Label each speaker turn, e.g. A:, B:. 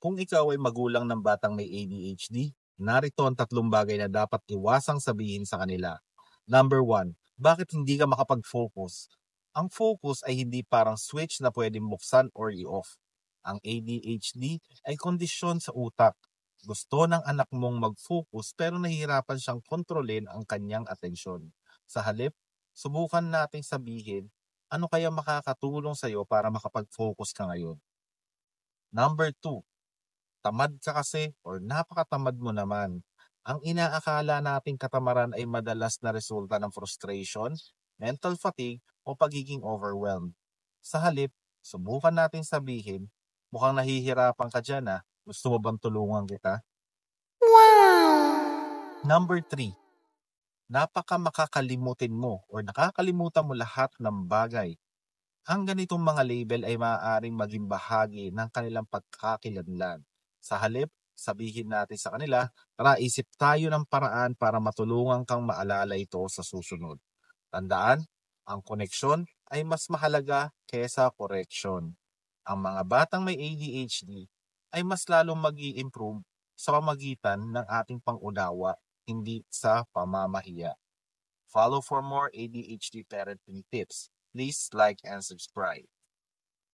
A: Kung ikaw ay magulang ng batang may ADHD, narito ang 3 bagay na dapat iwasang sabihin sa kanila. Number 1, bakit hindi ka makapag-focus? Ang focus ay hindi parang switch na pwedeng buksan or i-off. Ang ADHD ay kondisyon sa utak. Gusto ng anak mong mag-focus pero nahihirapan siyang kontrolin ang kanyang atensyon. Sa halip, subukan nating sabihin, ano kaya makakatulong sa'yo para makapag-focus ka ngayon? Number 2, tamad ka kasi or napakatamad mo naman. Ang inaakala nating katamaran ay madalas na resulta ng frustration, mental fatigue o pagiging overwhelmed. Sa halip, subukan natin sabihin, mukhang nahihirapan ka dyan ah. Gusto mo bang tulungan kita? Number 3, napaka makakalimutin mo or nakakalimutan mo lahat ng bagay. Ang ganitong mga label ay maaaring maging bahagi ng kanilang pagkakakilanlan. Sa halip, sabihin natin sa kanila, tara isip tayo ng paraan para matulungan kang maalala ito sa susunod. Tandaan, ang koneksyon ay mas mahalaga kaysa correction. Ang mga batang may ADHD ay mas lalong mag improve sa pamagitan ng ating pangunawa, hindi sa pamamahiya. Follow for more ADHD parenting tips. Please like and subscribe.